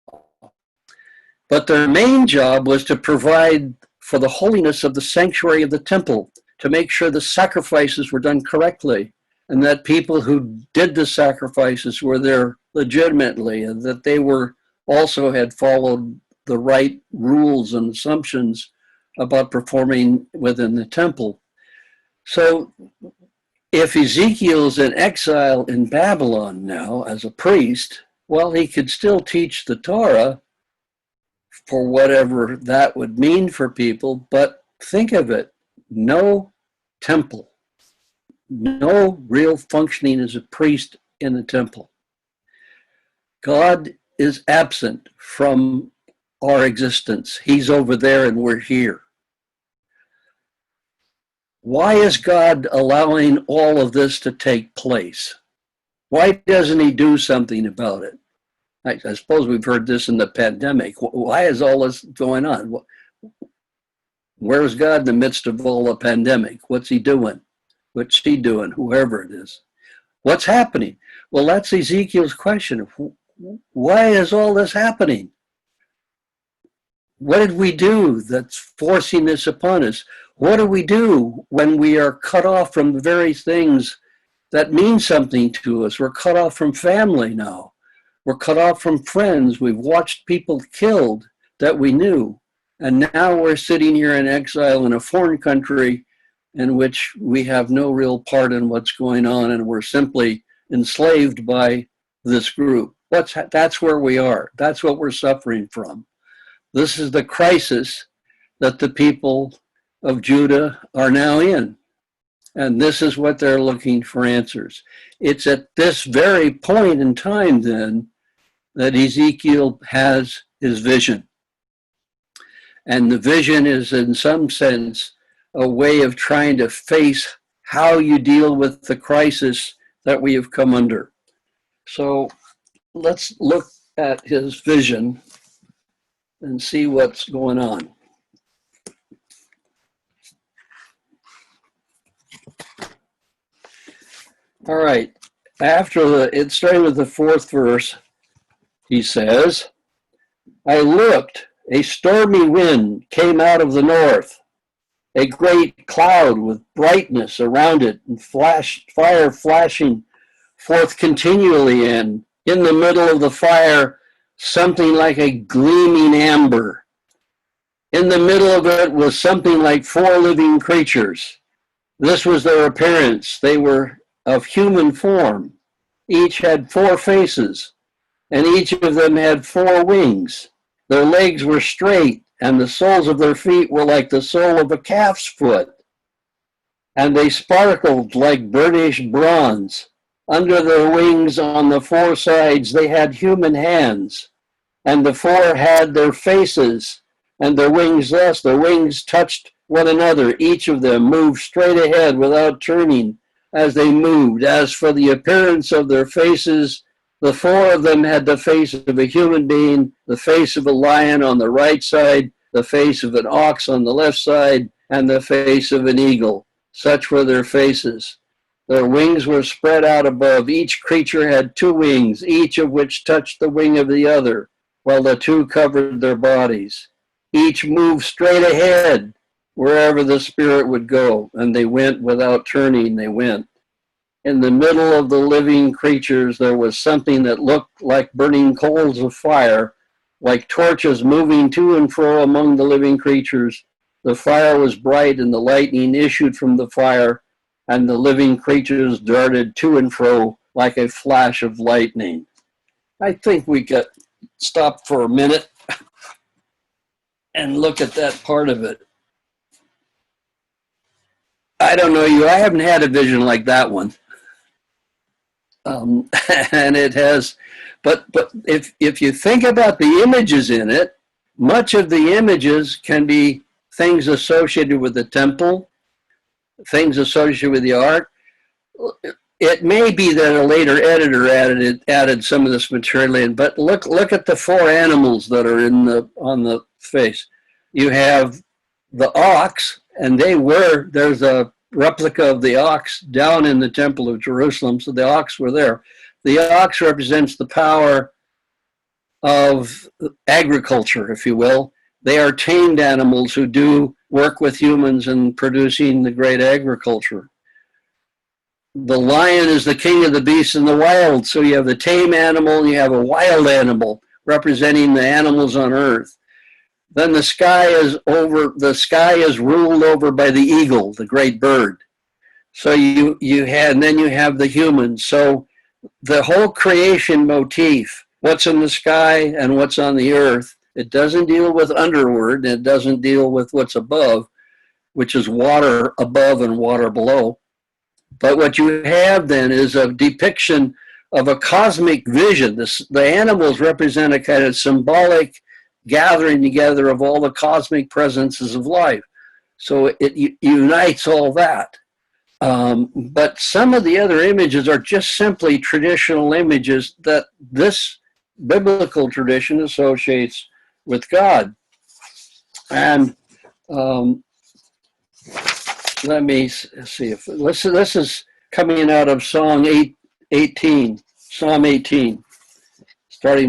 But their main job was to provide for the holiness of the sanctuary of the temple, to make sure the sacrifices were done correctly, and that people who did the sacrifices were there legitimately, and that they were also had followed the right rules and assumptions about performing within the temple. So if Ezekiel's in exile in Babylon now as a priest, well, he could still teach the Torah for whatever that would mean for people, but think of it, no temple, no real functioning as a priest in the temple. God is absent from our existence. He's over there and we're here. Why is God allowing all of this to take place? Why doesn't he do something about it? I suppose we've heard this in the pandemic. Why is all this going on? Where's God in the midst of all the pandemic? What's he doing? What's he doing? Whoever it is. What's happening? Well, that's Ezekiel's question. Why is all this happening? What did we do that's forcing this upon us? What do we do when we are cut off from the very things that mean something to us? We're cut off from family now. We're cut off from friends. We've watched people killed that we knew. And now we're sitting here in exile in a foreign country in which we have no real part in what's going on, and we're simply enslaved by this group. That's where we are. That's what we're suffering from. This is the crisis that the people of Judah are now in. And this is what they're looking for answers. It's at this very point in time then that Ezekiel has his vision. And the vision is in some sense a way of trying to face how you deal with the crisis that we have come under. So let's look at his vision and see what's going on. All right, it's starting with the 4th verse, he says, I looked, a stormy wind came out of the north, a great cloud with brightness around it, and fire flashing forth continually, and in the middle of the fire, something like a gleaming amber. In the middle of it was something like 4 living creatures. This was their appearance. They were of human form. Each had 4 faces, and each of them had 4 wings. Their legs were straight, and the soles of their feet were like the sole of a calf's foot. And they sparkled like burnished bronze. Under their wings on the 4 sides, they had human hands. And the 4 had their faces, and their wings thus. Their wings touched one another. Each of them moved straight ahead without turning as they moved. As for the appearance of their faces, the 4 of them had the face of a human being, the face of a lion on the right side, the face of an ox on the left side, and the face of an eagle. Such were their faces. Their wings were spread out above. Each creature had 2 wings, each of which touched the wing of the other, while the 2 covered their bodies. Each moved straight ahead wherever the Spirit would go, and they went without turning, they went. In the middle of the living creatures, there was something that looked like burning coals of fire, like torches moving to and fro among the living creatures. The fire was bright, and the lightning issued from the fire, and the living creatures darted to and fro like a flash of lightning. I think we could stop for a minute and look at that part of it. I don't know you, I haven't had a vision like that one. And it has, but if you think about the images in it, Much of the images can be things associated with the temple, things associated with the ark. It may be that a later editor added some of this material in, but look at the four animals that are on the face. You have the ox, and there's a replica of the ox down in the Temple of Jerusalem, so the ox were there. The ox represents the power of agriculture, if you will. They are tamed animals who do work with humans in producing the great agriculture. The lion is the king of the beasts in the wild. So you have the tame animal and you have a wild animal representing the animals on earth. Then the sky is ruled over by the eagle, the great bird. So and then you have the humans. So the whole creation motif, what's in the sky and what's on the earth, it doesn't deal with underward, and it doesn't deal with what's above, which is water above and water below. But what you have then is a depiction of a cosmic vision. The animals represent a kind of symbolic gathering together of all the cosmic presences of life. So it unites all that. But some of the other images are just simply traditional images that this biblical tradition associates with God. And let me see if this is coming out of Psalm 18, starting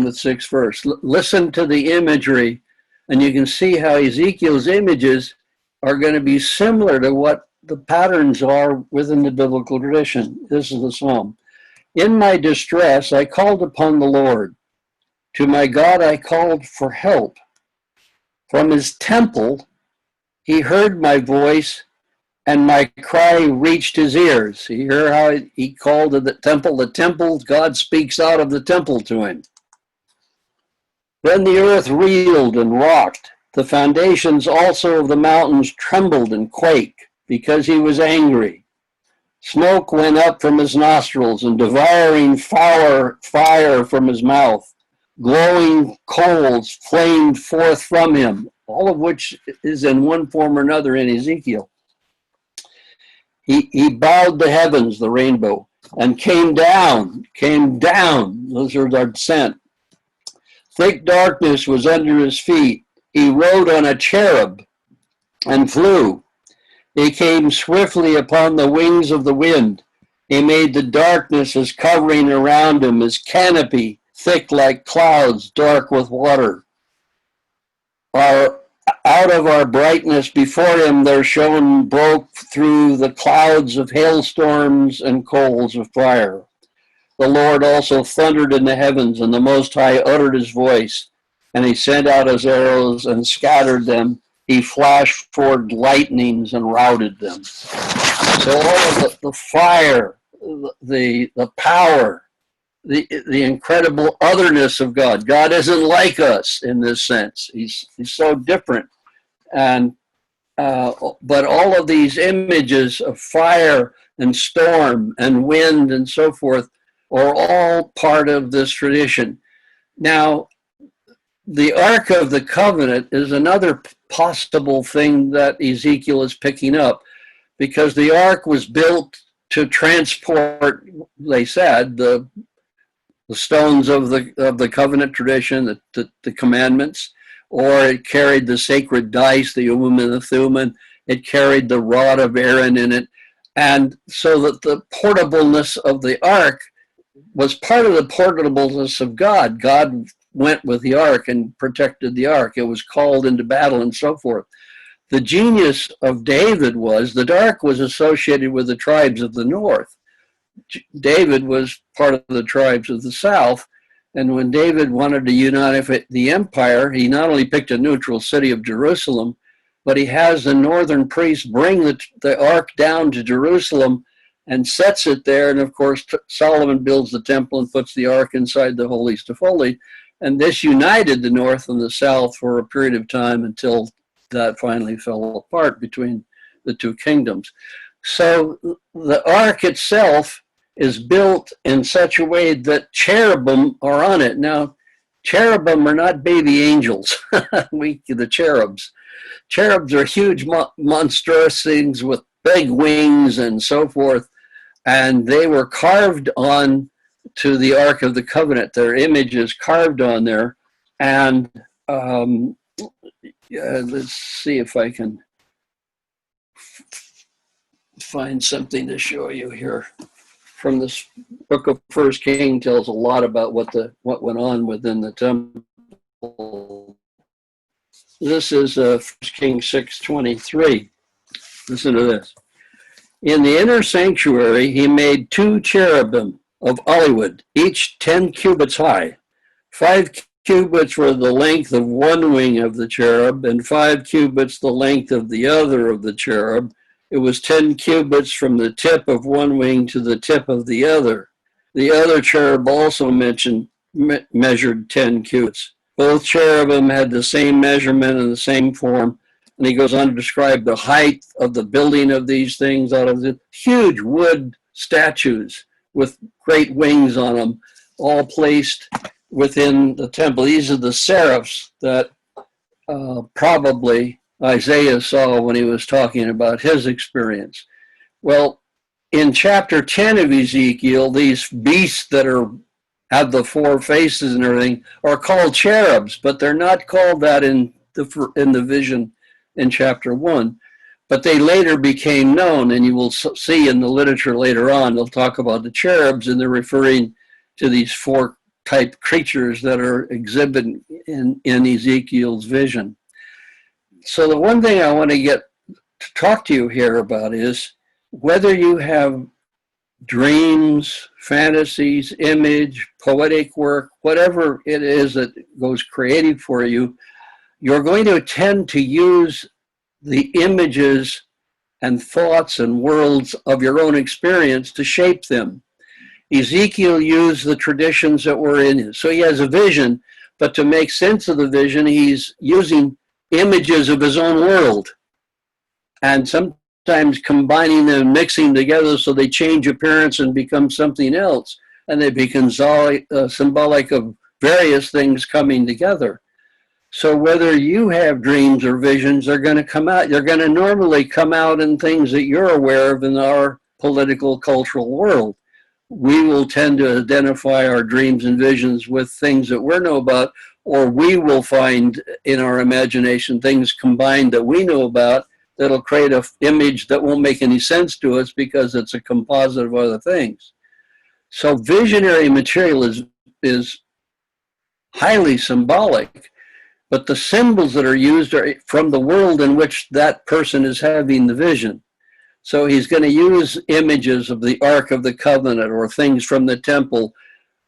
with 6th verse. Listen to the imagery, and you can see how Ezekiel's images are going to be similar to what the patterns are within the biblical tradition. This is the psalm. In my distress, I called upon the Lord. To my God, I called for help. From his temple, he heard my voice, and my cry reached his ears. You hear how he called to the temple. The temple, God speaks out of the temple to him. Then the earth reeled and rocked. The foundations also of the mountains trembled and quaked because he was angry. Smoke went up from his nostrils and devouring fire from his mouth. Glowing coals flamed forth from him, all of which is in one form or another in Ezekiel. He bowed the heavens, the rainbow, and came down. Those are our descent. Thick darkness was under his feet. He rode on a cherub and flew. He came swiftly upon the wings of the wind. He made the darkness his covering around him, his canopy, thick like clouds, dark with water. Out of our brightness before him there shone, broke through the clouds of hailstorms and coals of fire. The Lord also thundered in the heavens, and the Most High uttered his voice, and he sent out his arrows and scattered them. He flashed forth lightnings and routed them. So all of the fire, the power, the incredible otherness of God. God isn't like us in this sense. He's so different. And but all of these images of fire and storm and wind and so forth are all part of this tradition. Now, the Ark of the Covenant is another possible thing that Ezekiel is picking up, because the Ark was built to transport, they said, the stones of the covenant tradition, the commandments, or it carried the sacred dice, the Urim and the Thummim. It carried the rod of Aaron in it. And so that the portableness of the ark was part of the portableness of God. God went with the ark and protected the ark. It was called into battle and so forth. The genius of David was the ark was associated with the tribes of the north. David was part of the tribes of the south. And when David wanted to unite the empire, he not only picked a neutral city of Jerusalem, but he has the northern priests bring the ark down to Jerusalem and sets it there. And of course, Solomon builds the temple and puts the ark inside the holiest of holies. And this united the north and the south for a period of time until that finally fell apart between the two kingdoms. So the ark itself is built in such a way that cherubim are on it. Now, cherubim are not baby angels. The cherubs. Cherubs are huge, monstrous things with big wings and so forth. And they were carved on to the Ark of the Covenant. Their image is carved on there. And let's see if I can find something to show you here. From this book of First King tells a lot about what went on within the temple. This is 1 Kings 6:23. Listen to this. In the inner sanctuary, he made 2 cherubim of olive, each 10 cubits high. 5 cubits were the length of one wing of the cherub, and 5 cubits the length of the other of the cherub. It was 10 cubits from the tip of one wing to the tip of the other. The other cherub also measured 10 cubits. Both cherubim had the same measurement and the same form. And he goes on to describe the height of the building of these things out of the huge wood statues with great wings on them, all placed within the temple. These are the seraphs that probably Isaiah saw when he was talking about his experience. Well, in chapter 10 of Ezekiel, these beasts that have the 4 faces and everything are called cherubs, but they're not called that in the vision in chapter 1. But they later became known, and you will see in the literature later on, they'll talk about the cherubs, and they're referring to these 4 type creatures that are exhibited in Ezekiel's vision. So the one thing I want to talk to you here about is whether you have dreams, fantasies, image, poetic work, whatever it is that goes creative for you, you're going to tend to use the images and thoughts and worlds of your own experience to shape them. Ezekiel used the traditions that were in it. So he has a vision, but to make sense of the vision, he's using images of his own world and sometimes combining them, mixing together so they change appearance and become something else. And they become symbolic of various things coming together. So whether you have dreams or visions, they're going to come out. They're going to normally come out in things that you're aware of in our political, cultural world. We will tend to identify our dreams and visions with things that we know about, or we will find in our imagination things combined that we know about that'll create an image that won't make any sense to us because it's a composite of other things. So visionary material is highly symbolic. But the symbols that are used are from the world in which that person is having the vision. So he's going to use images of the Ark of the Covenant or things from the temple,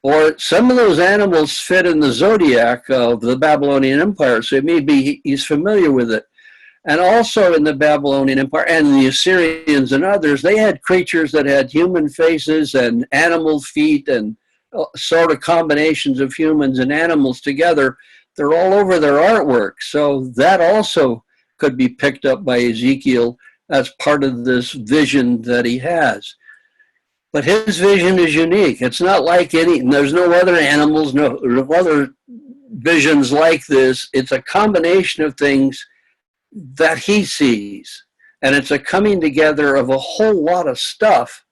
or some of those animals fit in the zodiac of the Babylonian Empire. So it may be he's familiar with it. And also in the Babylonian Empire and the Assyrians and others, they had creatures that had human faces and animal feet and sort of combinations of humans and animals together. They're all over their artwork. So that also could be picked up by Ezekiel as part of this vision that he has. But his vision is unique. It's not like there's no other animals, no other visions like this. It's a combination of things that he sees. And it's a coming together of a whole lot of stuff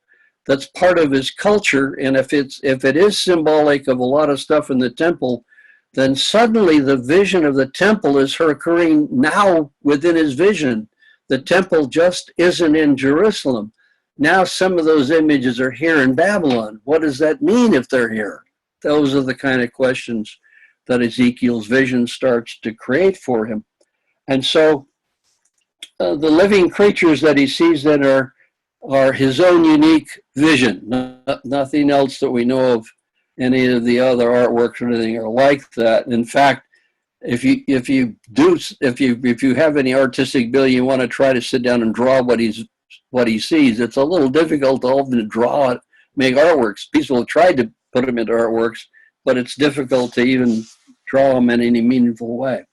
that's part of his culture. And if it is symbolic of a lot of stuff in the temple, then suddenly the vision of the temple is occurring now within his vision. The temple just isn't in Jerusalem. Now some of those images are here in Babylon. What does that mean if they're here? Those are the kind of questions that Ezekiel's vision starts to create for him. And so the living creatures that he sees that are his own unique vision, nothing else that we know of any of the other artworks or anything are like that. In fact, if you have any artistic ability, you want to try to sit down and draw what he sees, it's a little difficult to often draw it, make artworks. People have tried to put them into artworks, but it's difficult to even draw them in any meaningful way.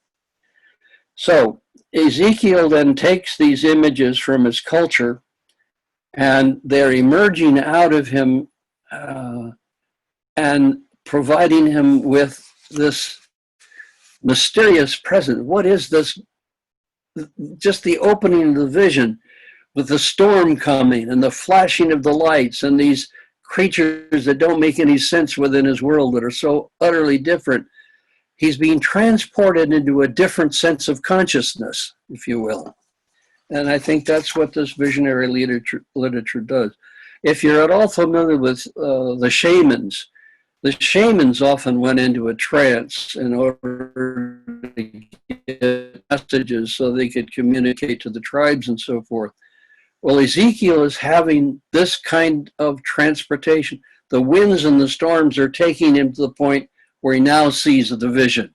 So Ezekiel then takes these images from his culture, and they're emerging out of him and providing him with this mysterious presence. What is this? Just the opening of the vision with the storm coming and the flashing of the lights and these creatures that don't make any sense within his world that are so utterly different. He's being transported into a different sense of consciousness, if you will. And I think that's what this visionary literature does. If you're at all familiar with the shamans often went into a trance in order to get messages so they could communicate to the tribes and so forth. Well, Ezekiel is having this kind of transportation. The winds and the storms are taking him to the point where he now sees the vision.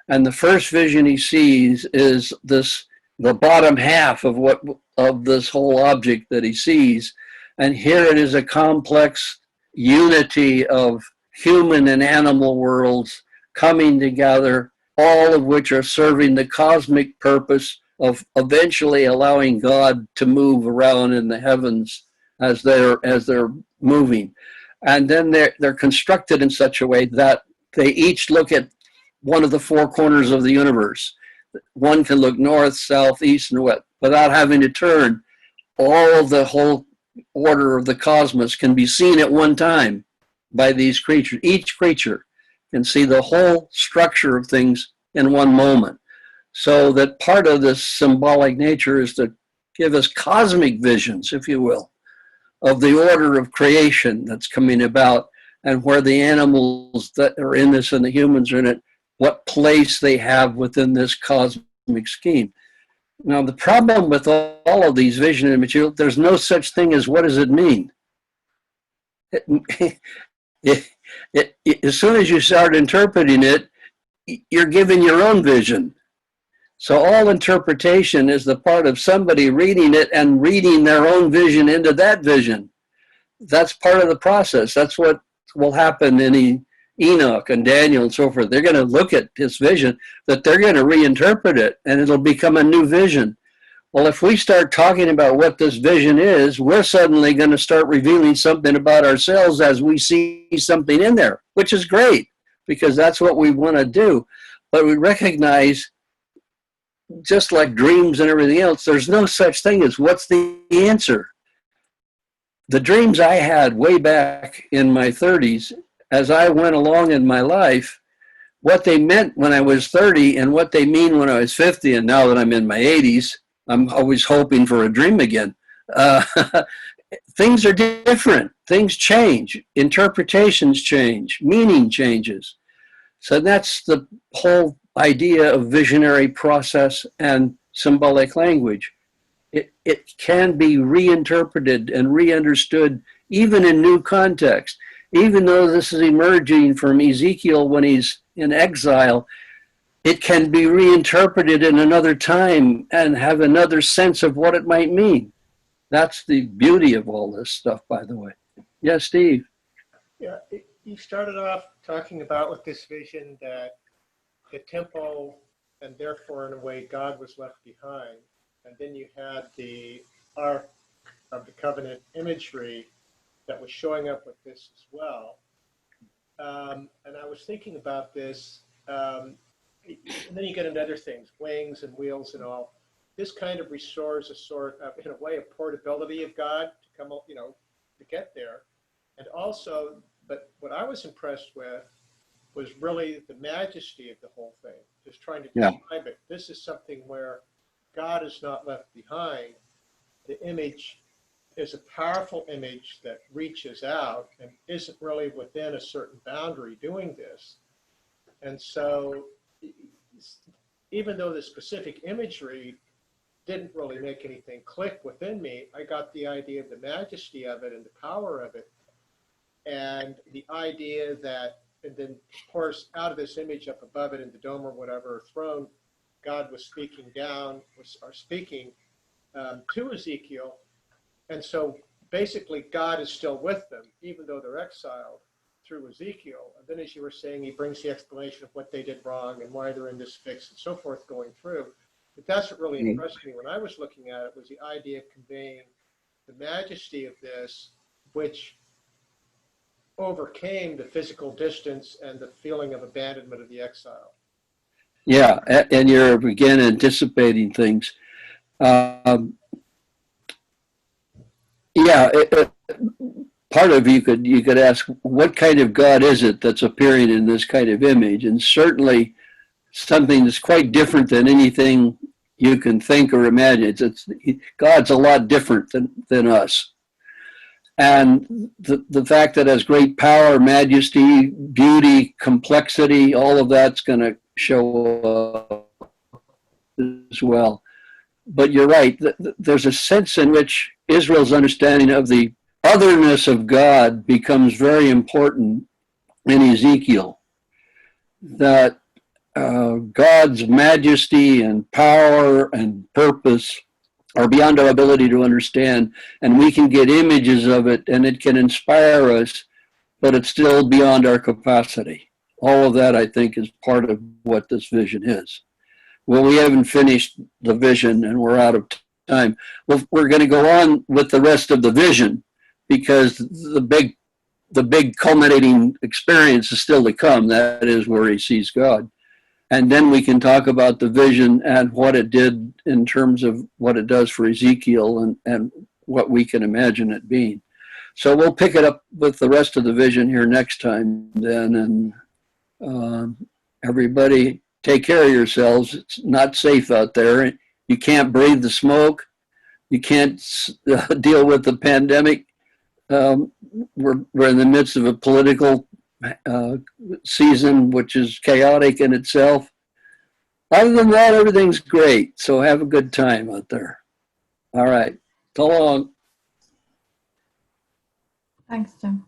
And the first vision he sees is the bottom half of this whole object that he sees. And here it is, a complex unity of human and animal worlds coming together, all of which are serving the cosmic purpose of eventually allowing God to move around in the heavens as they're moving. And then they're constructed in such a way that they each look at one of the four corners of the universe. One can look north, south, east, and west without having to turn. All of the whole order of the cosmos can be seen at one time by these creatures. Each creature can see the whole structure of things in one moment. So that part of this symbolic nature is to give us cosmic visions, if you will, of the order of creation that's coming about and where the animals that are in this and the humans are in it, what place they have within this cosmic scheme. Now, the problem with all of these visionary material, there's no such thing as what does it mean? As soon as you start interpreting it, you're given your own vision. So all interpretation is the part of somebody reading it and reading their own vision into that vision. That's part of the process. That's what will happen in Enoch and Daniel and so forth. They're going to look at this vision, that they're going to reinterpret it, and it'll become a new vision. Well, if we start talking about what this vision is, we're suddenly going to start revealing something about ourselves as we see something in there, which is great, because that's what we want to do. But we recognize, just like dreams and everything else, there's no such thing as what's the answer. The dreams I had way back in my 30s, as I went along in my life, what they meant when I was 30 and what they mean when I was 50, and now that I'm in my 80s, I'm always hoping for a dream again. Things are different. Things change. Interpretations change. Meaning changes. So that's the whole idea of visionary process and symbolic language. It can be reinterpreted and re-understood even in new context. Even though this is emerging from Ezekiel when he's in exile, it can be reinterpreted in another time and have another sense of what it might mean. That's the beauty of all this stuff, by the way. Yes, Steve? Yeah, you started off talking about with this vision that the temple and therefore in a way God was left behind. And then you had the Ark of the Covenant imagery that was showing up with this as well. And I was thinking about this, and then you get into other things, wings and wheels and all. This kind of restores a sort of, in a way, a portability of God to come, to get there. And also, but what I was impressed with was really the majesty of the whole thing, just trying to describe it. This is something where God is not left behind. The image is a powerful image that reaches out and isn't really within a certain boundary doing this. And so even though the specific imagery didn't really make anything click within me, I got the idea of the majesty of it and the power of it. And the idea that, and then of course, out of this image up above it in the dome or whatever, throne, God was speaking down, or speaking to Ezekiel. And so basically God is still with them, even though they're exiled through Ezekiel. And then as you were saying, he brings the explanation of what they did wrong and why they're in this fix and so forth going through. But that's what really impressed me when I was looking at it, was the idea of conveying the majesty of this, which overcame the physical distance and the feeling of abandonment of the exile. Yeah, and you're again anticipating things. Um, yeah, part of you could ask, what kind of God is it that's appearing in this kind of image? And certainly something that's quite different than anything you can think or imagine. God's a lot different than us. And the fact that it has great power, majesty, beauty, complexity, all of that's going to show up as well. But you're right, there's a sense in which Israel's understanding of the otherness of God becomes very important in Ezekiel. That God's majesty and power and purpose are beyond our ability to understand, and we can get images of it and it can inspire us, but it's still beyond our capacity. All of that, I think, is part of what this vision is. Well, we haven't finished the vision and we're out of time. Well, we're going to go on with the rest of the vision because the big culminating experience is still to come. That is where he sees God. And then we can talk about the vision and what it did in terms of what it does for Ezekiel and what we can imagine it being. So we'll pick it up with the rest of the vision here next time then. And everybody take care of yourselves. It's not safe out there. You can't breathe the smoke. You can't deal with the pandemic. We're in the midst of a political season, which is chaotic in itself. Other than that, everything's great. So have a good time out there. All right. So long. Thanks, Jim.